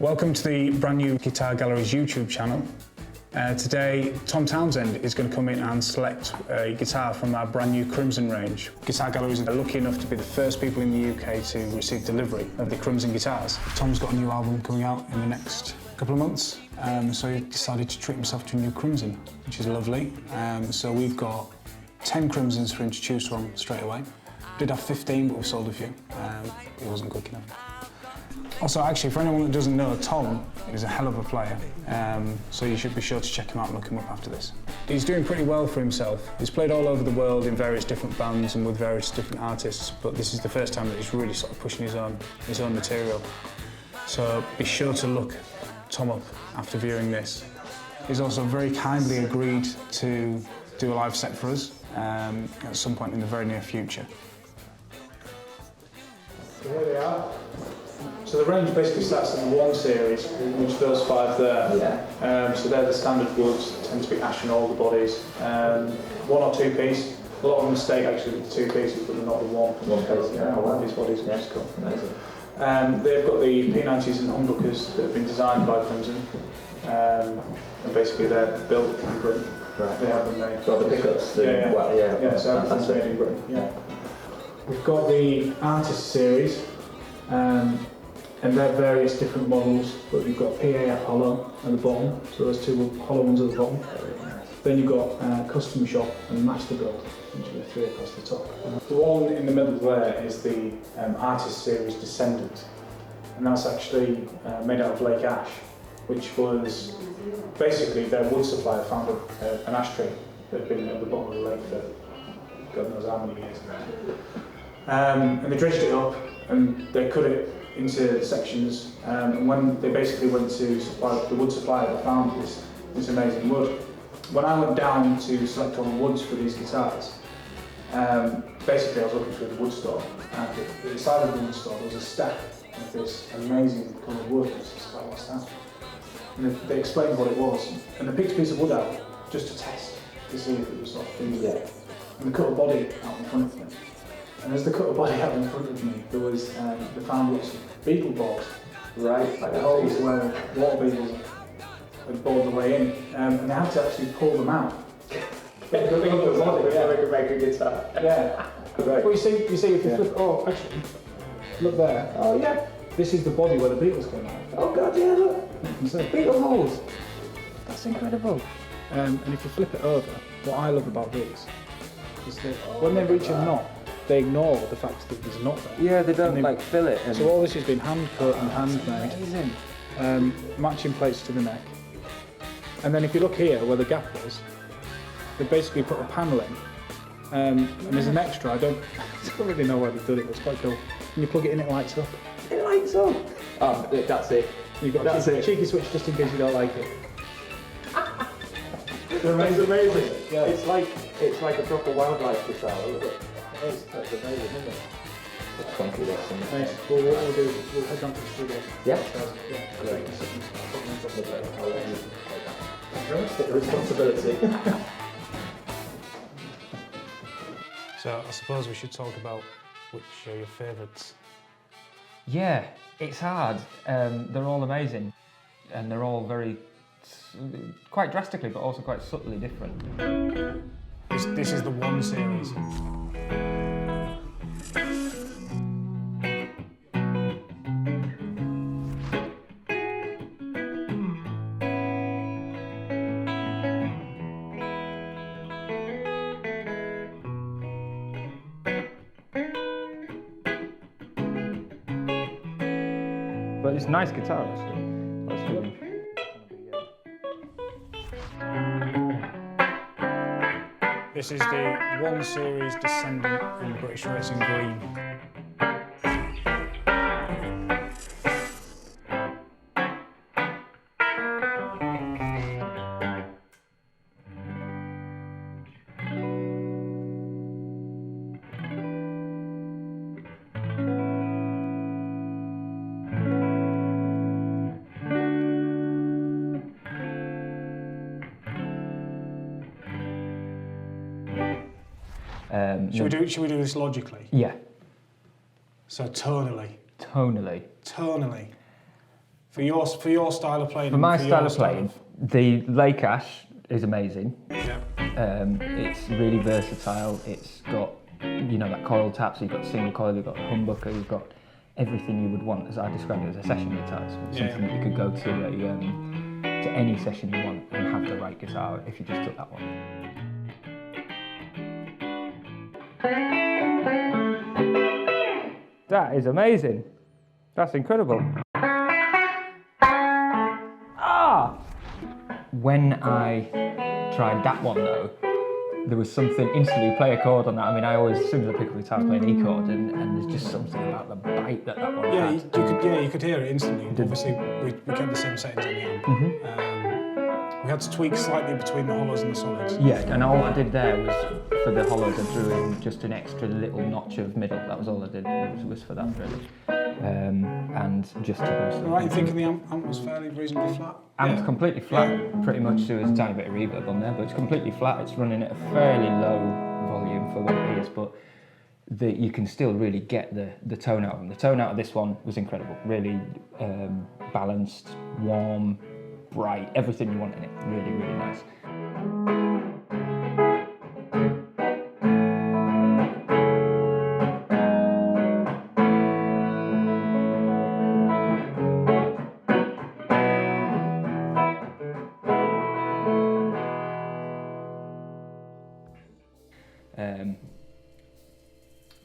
Welcome to the brand new Guitar Gallery's YouTube channel. Today, Tom Townsend is going to come in and select a guitar from our brand new Crimson range. Guitar Galleries are lucky enough to be the first people in the UK to receive delivery of the Crimson guitars. Tom's got a new album coming out in the next couple of months, so he decided to treat himself to a new Crimson, which is lovely. So we've got 10 Crimsons for him to choose from straight away. We did have 15, but we sold a few. It wasn't quick enough. Also, actually, for anyone that doesn't know, Tom is a hell of a player, so you should be sure to check him out and look him up after this. He's doing pretty well for himself. He's played all over the world in various different bands and with various different artists, but this is the first time that he's really sort of pushing his own material. So be sure to look Tom up after viewing this. He's also very kindly agreed to do a live set for us at some point in the very near future. So here they are. So the range basically starts in the 1 series, which those 5 there. Yeah. So they're the standard woods, tend to be ash and alder bodies. 1 or 2 piece. A lot of them stay actually with the 2 pieces, but they're not the 1. One piece. Yeah, I like these bodies. Yeah, it's cool. Amazing. They've got the P90s and humbuckers that have been designed by Crimson, and basically they're built in Britain. Right. They have them made. So the pickups. So everything's made in Britain. Yeah. We've got the Artist series. And they're various different models, but you've got PA Apollo at the bottom, so those 2 hollow ones at the bottom. Then you've got Custom Shop and Master Build, which are the 3 across the top. The one in the middle there is the Artist Series Descendant, and that's actually made out of Lake Ash, which was basically their wood supplier found an ash tree that had been at the bottom of the lake for God knows how many years. And they dredged it up and they cut it into sections, and when they basically went to the wood supplier, they found this amazing wood. When I went down to select all the woods for these guitars, basically I was looking through the wood store, and at the side of the wood store there was a stack of this amazing coloured wood. I was just like, what's that? And they explained what it was, and they picked a piece of wood out just to test to see if it was sort of feasible. Yeah. And they cut a body out in front of them. And as they cut a body out in front of me, there was they found lots of beetle bogs. Right. Like the holes where water beetles had bored their way in, and they had to actually pull them out. They could make a guitar. Yeah. Right. Well, you see, if you flip. Oh, actually, look there. Oh yeah. This is the body where the beetles came out. Oh god, yeah, look. Beetle holes. That's incredible. And if you flip it over, what I love about these is that when they reach a knot, they ignore the fact that there's a knot there. Yeah, they don't like fill it. So all this has been hand cut and handmade. Amazing. Matching plates to the neck. And then if you look here where the gap was, they basically put a panel in. And there's an extra, I don't really know why they've done it, but it's quite cool. And you plug it in, it lights up. It lights up! Oh, that's it. You've got a cheeky switch just in case you don't like it. It's amazing. Yeah. It's like a proper wildlife guitar, isn't it? That's amazing, isn't it? It's funky, that's nice. Well, what we'll do, we'll head down to the studio. Yeah? Great. Take the responsibility. So, I suppose we should talk about which are your favourites. Yeah, it's hard. They're all amazing. And they're all quite drastically, but also quite subtly different. This is the 1 series. But it's a nice guitar, actually. This is the 1 series Descendant in British Racing Green. Should we do this logically? Yeah. So tonally. Tonally. Tonally. For your style of playing. For my style of playing, the Lake Ash is amazing. Yeah. It's really versatile. It's got, you know, that coil tap, so you've got single coil, you've got humbucker, you've got everything you would want, as I described it, as a session guitar. It's something that you could go to any session you want and have the right guitar if you just took that one. That is amazing. That's incredible. Ah! When I tried that one though, there was something instantly, play a chord on that. I mean, I always, as soon as I pick up a guitar, I play an E chord, and there's just something about the bite that one had. You could hear it instantly. Obviously, we kept the same settings on the amp. We had to tweak slightly between the hollows and the solids. Yeah, and all I did there was, for the hollows, I drew in just an extra little notch of middle. That was all I did, was for that, really. And just to boost it. Right, you thinking the amp was fairly reasonably flat? Amp's completely flat, pretty much. There was a tiny bit of reverb on there, but it's completely flat. It's running at a fairly low volume for what it is, but you can still really get the tone out of them. The tone out of this one was incredible. Really balanced, warm, bright, everything you want in it. Really, really nice.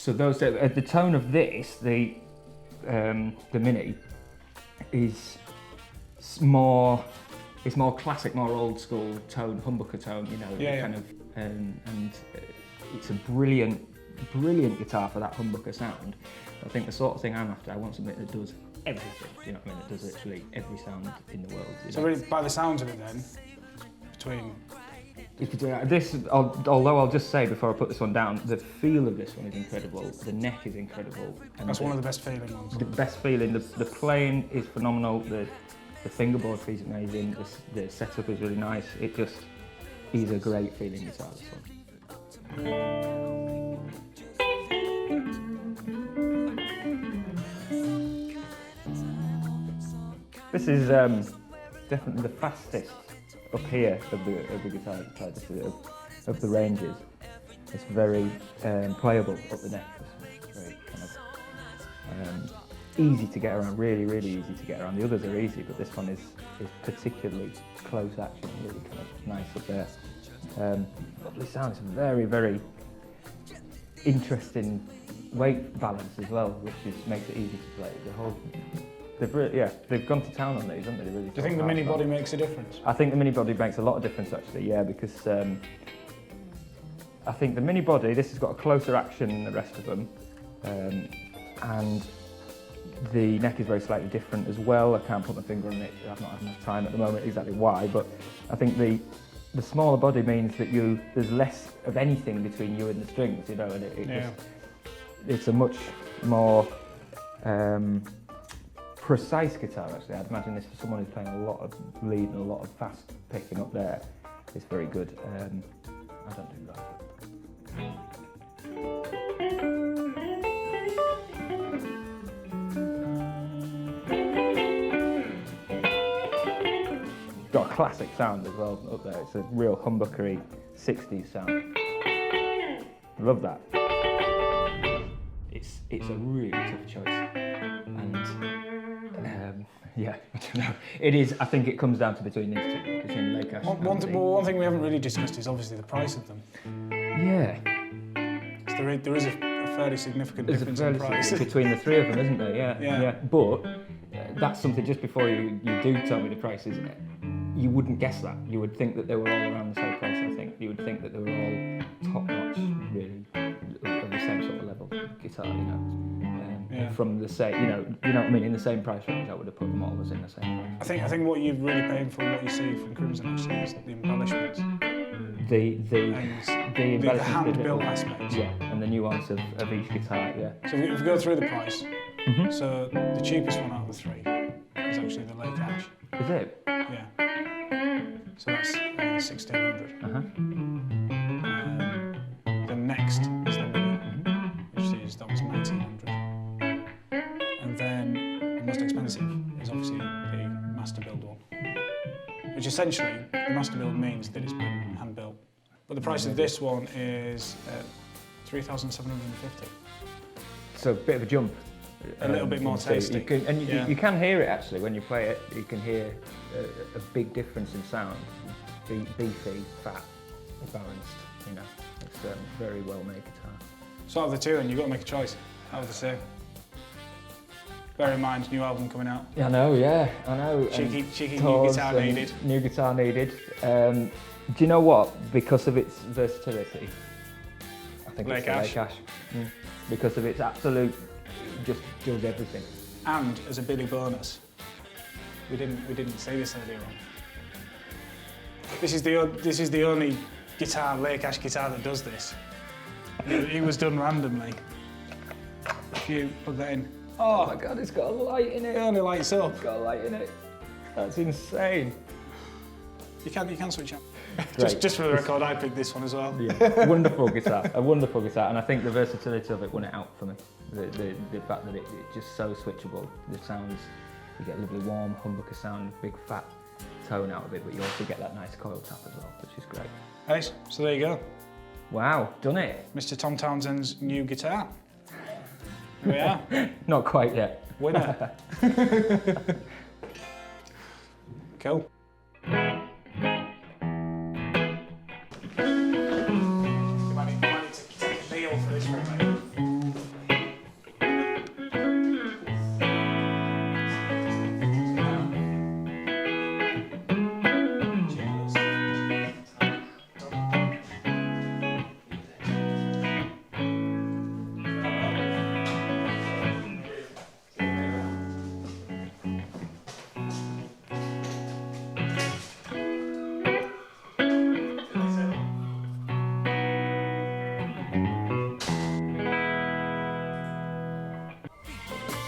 So the tone of this, the Mini, is more classic, more old school tone, humbucker tone, you know, kind of, and it's a brilliant guitar for that humbucker sound. I think the sort of thing I'm after, I want something that does everything, you know what I mean, that does literally every sound in the world. So really, by the sounds of it then, between... This, although I'll just say before I put this one down, the feel of this one is incredible, the neck is incredible. And that's one of the best feeling ones. The best feeling, the playing is phenomenal, the fingerboard is amazing, the setup is really nice, it just is a great feeling guitar, this one. This is definitely the fastest up here of the guitar of the ranges. It's very playable up the neck. It's very kind of easy to get around, really easy to get around. The others are easy, but this one is particularly close action, really kind of nice up there. Lovely sound. It's very interesting weight balance as well, which makes it easy to play. They've gone to town on these, haven't they? Really. Do you think the mini body makes a difference? I think the mini body makes a lot of difference actually, yeah, because I think the mini body, this has got a closer action than the rest of them, and the neck is very slightly different as well. I can't put my finger on it, I've not had enough time at the moment exactly why, but I think the smaller body means that there's less of anything between you and the strings, you know, and it's a much more precise guitar actually. I'd imagine this for someone who's playing a lot of lead and a lot of fast picking up there. It's very good. I don't do that. Got a classic sound as well up there. It's a real humbuckery 60s sound. Love that. It's a really tough choice, and yeah, I don't know. It is. I think it comes down to between these two, between Lake Ash. One thing we haven't really discussed is obviously the price of them. Yeah. There is a fairly significant difference in price between the three of them, isn't there? Yeah. But that's something. Just before you do tell me the prices, you wouldn't guess that. You would think that they were all around the same price. I think you would think that they were all top notch, really, of the same sort of level guitar, you know. From the same, you know what I mean. In the same price range, I would have put them all as in the same price. I think what you're really paying for, and what you see from Crimson actually, is the embellishments. The hand-built aspects. Yeah, and the nuance of each guitar. Yeah. So if we go through the price, so the cheapest one out of the three is actually the Lake Ash. Is it? Yeah. So that's 1,600. The next is the Mini, which that was 1,900. And then the most expensive is obviously the which essentially, the master build means that it's been hand built. But the price of this one is $3,750. So a bit of a jump. A little bit more tasty. You can hear it actually when you play it. You can hear a big difference in sound. Beefy, fat, balanced. You know, it's a very well made guitar. So out of the two, then you've got to make a choice. Out of the two. Bear in mind, new album coming out. I know, yeah, I know. Cheeky new guitar needed. New guitar needed. Do you know what? Because of its versatility, I think it's the Lake Ash. Because of its absolute, just does everything. And as a Billy bonus, we didn't say this earlier on. This is the only guitar, Lake Ash guitar that does this. It was done randomly. If you plug that in. Oh my God, it's got a light in it. It only lights up. It's got a light in it. That's insane. You can switch out. just for the record, I picked this one as well. Yeah. Wonderful guitar, a wonderful guitar, and I think the versatility of it won it out for me. The fact that it's just so switchable. The sounds, you get a lovely warm humbucker sound, big fat tone out of it, but you also get that nice coil tap as well, which is great. Nice. So there you go. Wow, done it. Mr. Tom Townsend's new guitar. Here we are. Not quite yet. Winner. Cool. You might need to take a deal for this one, mate.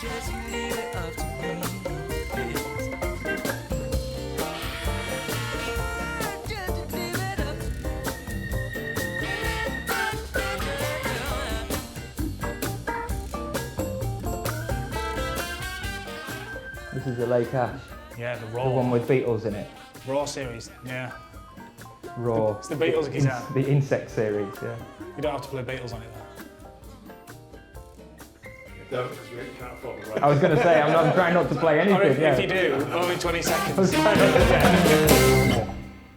Just leave it up to me. Just leave it up to This is the Lake Ash, Yeah, the the Raw. one with Beatles in it. Raw series, yeah. Raw. It's the Beatles guitar. The Insect series, yeah. You don't have to play Beatles on it though. Don't, because we can't afford the right. I was going to say, I'm trying not to play anything. Or if you do, only 20 seconds.